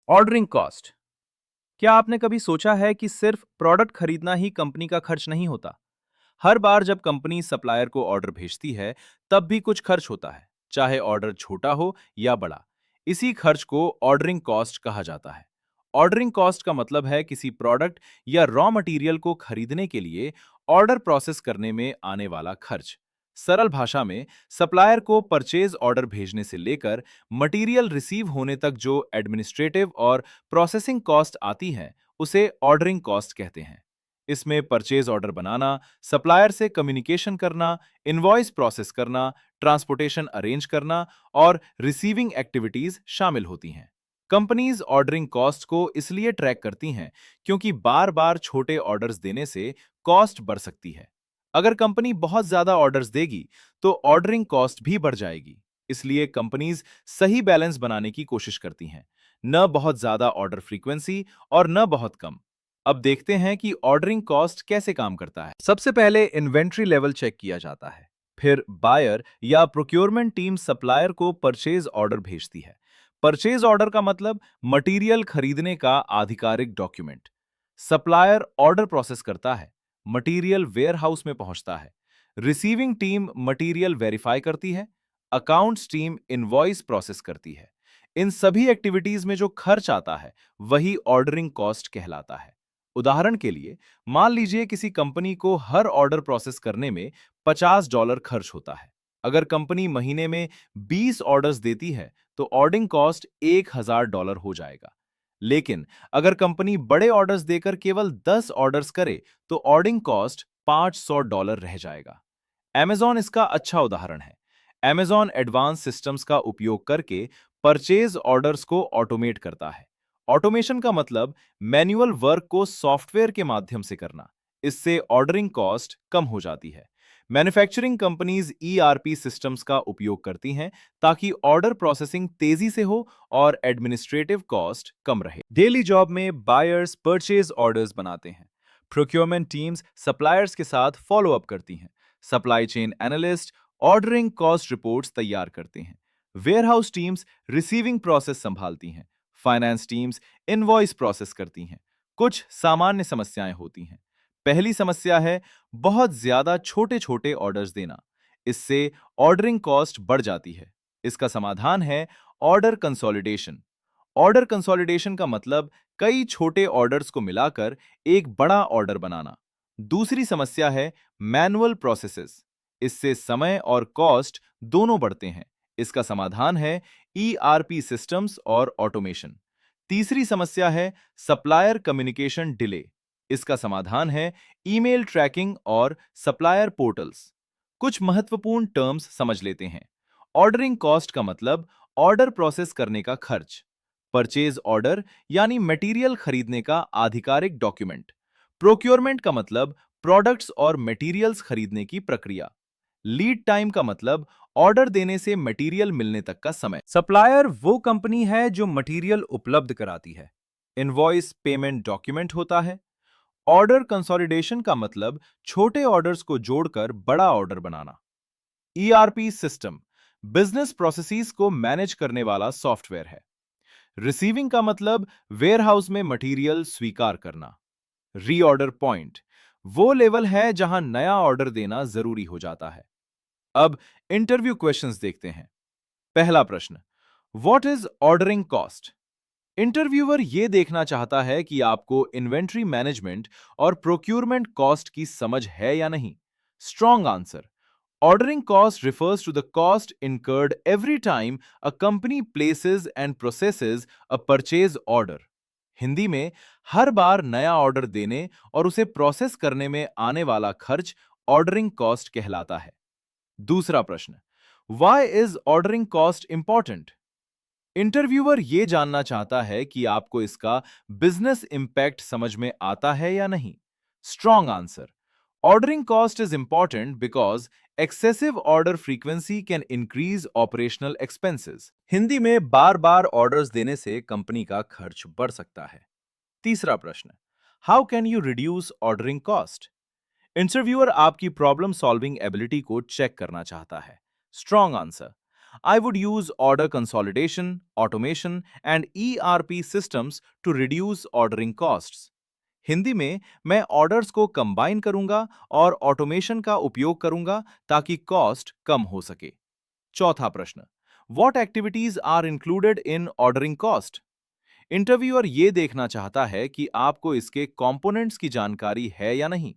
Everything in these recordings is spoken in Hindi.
Ordering cost. क्या आपने कभी सोचा है कि सिर्फ प्रोडक्ट खरीदना ही कंपनी का खर्च नहीं होता? हर बार जब कंपनी सप्लायर को ऑर्डर भेजती है, तब भी कुछ खर्च होता है, चाहे ऑर्डर छोटा हो या बड़ा। इसी खर्च को ऑर्डरिंग कॉस्ट कहा जाता है। ऑर्डरिंग कॉस्ट का मतलब है किसी प्रोडक्ट या रॉ मटेरियल को खरीदने के लिए ऑर्डर प्रोसेस करने में आने वाला खर्च। सरल भाषा में, सप्लायर को परचेज ऑर्डर भेजने से लेकर मटेरियल रिसीव होने तक जो एडमिनिस्ट्रेटिव और प्रोसेसिंग कॉस्ट आती है, उसे ऑर्डरिंग कॉस्ट कहते हैं। इसमें परचेज ऑर्डर बनाना, सप्लायर से कम्युनिकेशन करना, इनवॉइस प्रोसेस करना, ट्रांसपोर्टेशन अरेंज करना और रिसीविंग एक्टिविटीज शामिल होती हैं। कंपनीज ऑर्डरिंग कॉस्ट को इसलिए ट्रैक करती हैं क्योंकि बार-बार छोटे ऑर्डर्स देने से कॉस्ट बढ़ सकती है। अगर कंपनी बहुत ज्यादा ऑर्डर्स देगी, तो ऑर्डरिंग कॉस्ट भी बढ़ जाएगी। इसलिए कंपनीज सही बैलेंस बनाने की कोशिश करती हैं, न बहुत ज्यादा ऑर्डर फ्रीक्वेंसी और न बहुत कम। अब देखते हैं कि ऑर्डरिंग कॉस्ट कैसे काम करता है। सबसे पहले इन्वेंट्री लेवल चेक किया जाता है। फिर बायर या प्रोक्योरमेंट टीम सप्लायर को परचेज ऑर्डर भेजती है। परचेज ऑर्डर का मतलब मटेरियल खरीदने का आधिकारिक डॉक्यूमेंट। सप्लायर ऑर्डर प्रोसेस करता है, मटेरियल वेयरहाउस में पहुंचता है। रिसीविंग टीम मटेरियल वेरीफाई करती है, अकाउंट्स टीम इनवॉइस प्रोसेस करती है। इन सभी एक्टिविटीज में जो खर्च आता है, वही ऑर्डरिंग कॉस्ट कहलाता है। उदाहरण के लिए, मान लीजिए किसी कंपनी को हर ऑर्डर प्रोसेस करने में $50 खर्च होता है। अगर कंपनी महीने में 20 ऑर्डर्स देती है, तो ऑर्डरिंग कॉस्ट $1000 हो जाएगा। लेकिन अगर कंपनी बड़े ऑर्डर्स देकर केवल 10 ऑर्डर्स करे, तो ऑर्डरिंग कॉस्ट $500 रह जाएगा। Amazon इसका अच्छा उदाहरण है। Amazon एडवांस सिस्टम्स का उपयोग करके परचेज ऑर्डर्स को ऑटोमेट करता है। ऑटोमेशन का मतलब मैन्युअल वर्क को सॉफ्टवेयर के माध्यम से करना। इससे ऑर्डरिंग कॉस्ट कम हो जाती है। मैन्युफैक्चरिंग कंपनीज ERP सिस्टम्स का उपयोग करती हैं ताकि ऑर्डर प्रोसेसिंग तेजी से हो और एडमिनिस्ट्रेटिव कॉस्ट कम रहे। डेली जॉब में बायर्स परचेज ऑर्डर्स बनाते हैं। प्रोक्योरमेंट टीम्स सप्लायर्स के साथ फॉलो अप करती हैं। Supply chain analyst ordering cost reports तैयार करते हैं। वेयरहाउस टीम्स रिसीविंग प्रोसेस संभालती हैं। फाइनेंस टीम्स इनवॉइस प्रोसेस करती हैं। कुछ सामान्य समस्याएं होती हैं। पहली समस्या है बहुत ज्यादा छोटे-छोटे ऑर्डर्स देना। इससे ऑर्डरिंग कॉस्ट बढ़ जाती है। इसका समाधान है ऑर्डर कंसोलिडेशन। ऑर्डर कंसोलिडेशन का मतलब कई छोटे ऑर्डर्स को मिलाकर एक बड़ा ऑर्डर बनाना। दूसरी समस्या है मैनुअल प्रोसेसेस। इससे समय और कॉस्ट दोनों बढ़ते हैं। इसका समाधान है ERP सिस्टम्स और ऑटोमेशन। तीसरी समस्या है सप्लायर कम्युनिकेशन डिले। इसका समाधान है ईमेल ट्रैकिंग और सप्लायर पोर्टल्स। कुछ महत्वपूर्ण टर्म्स समझ लेते हैं। ऑर्डरिंग कॉस्ट का मतलब ऑर्डर प्रोसेस करने का खर्च। परचेज ऑर्डर यानी मटेरियल खरीदने का आधिकारिक डॉक्यूमेंट। प्रोक्योरमेंट का मतलब प्रोडक्ट्स और मटेरियल्स खरीदने की प्रक्रिया। लीड टाइम का मतलब ऑर्डर देने से मटेरियल मिलने तक का समय। सप्लायर वो कंपनी है जो मटेरियल उपलब्ध कराती है। इनवॉइस पेमेंट डॉक्यूमेंट होता है। ऑर्डर कंसोलिडेशन का मतलब छोटे ऑर्डर्स को जोड़कर बड़ा ऑर्डर बनाना। ERP सिस्टम बिजनेस प्रोसेसेस को मैनेज करने वाला सॉफ्टवेयर है। रिसीविंग का मतलब वेयरहाउस में मटेरियल स्वीकार करना। रीऑर्डर पॉइंट वो लेवल है जहां नया ऑर्डर देना जरूरी हो जाता है। अब इंटरव्यू क्वेश्चंस देखते हैं। पहला प्रश्न, what is ordering cost? Interviewer यह देखना चाहता है कि आपको इन्वेंट्री मैनेजमेंट और प्रोक्यूरमेंट कॉस्ट की समझ है या नहीं। Strong answer, ordering cost refers to the cost incurred every time a company places and processes a purchase order. Hindi में हर बार नया ऑर्डर देने और उसे प्रोसेस करने में आने वाला खर्च ऑर्डरिंग कॉस्ट कहलाता है। दूसरा प्रश्न, Why is ordering cost important? Interviewer ये जानना चाहता है कि आपको इसका बिजनेस इंपैक्ट समझ में आता है या नहीं। Strong answer, ordering cost is important because excessive order frequency can increase operational expenses. Hindi में बार-बार ऑर्डर्स देने से कंपनी का खर्च बढ़ सकता है। तीसरा प्रश्न, How can you reduce ordering cost? Interviewer आपकी प्रॉब्लम सॉल्विंग एबिलिटी को चेक करना चाहता है। Strong answer, I would use order consolidation, automation, and ERP systems to reduce ordering costs. Hindi में मैं ऑर्डर्स को कंबाइन करूंगा और ऑटोमेशन का उपयोग करूंगा ताकि कॉस्ट कम हो सके। चौथा प्रश्न, What activities are included in ordering cost? Interviewer ये देखना चाहता है कि आपको इसके कंपोनेंट्स की जानकारी है या नहीं।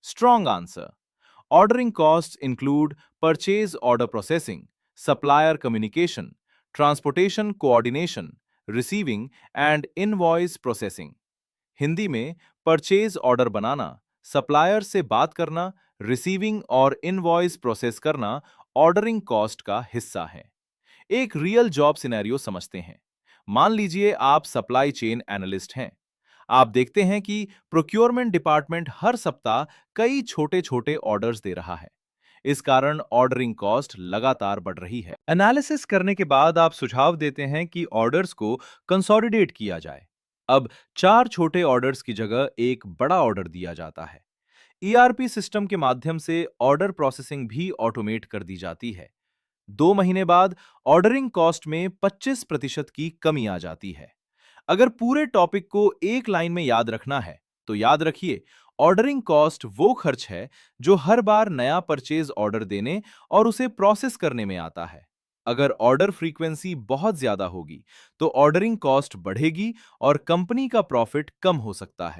Strong answer, ordering costs include purchase order processing, supplier communication, transportation coordination, receiving and invoice processing. Hindi में परचेज ऑर्डर बनाना, सप्लायर से बात करना, रिसीविंग और इनवॉइस प्रोसेस करना ऑर्डरिंग कॉस्ट का हिस्सा है। एक रियल जॉब सिनेरियो समझते हैं। मान लीजिए आप सप्लाई चेन एनालिस्ट हैं। आप देखते हैं कि प्रोक्योरमेंट डिपार्टमेंट हर सप्ताह कई छोटे-छोटे ऑर्डर्स दे रहा है। इस कारण ऑर्डरिंग कॉस्ट लगातार बढ़ रही है। एनालिसिस करने के बाद आप सुझाव देते हैं कि ऑर्डर्स को कंसोलिडेट किया जाए। अब 4 छोटे ऑर्डर्स की जगह एक बड़ा ऑर्डर दिया जाता है। ईआरपी सिस्टम के माध्यम से ऑर्डर प्रोसेसिंग भी ऑटोमेट कर दी जाती है। 2 महीने बाद ऑर्डरिंग कॉस्ट में 25% की कमी आ जाती है। अगर पूरे टॉपिक को एक लाइन में याद रखना है, तो याद रखिए, ऑर्डरिंग कॉस्ट वो खर्च है जो हर बार नया परचेज ऑर्डर देने और उसे प्रोसेस करने में आता है। अगर ऑर्डर फ्रीक्वेंसी बहुत ज्यादा होगी, तो ऑर्डरिंग कॉस्ट बढ़ेगी और कंपनी का प्रॉफिट कम हो सकता है।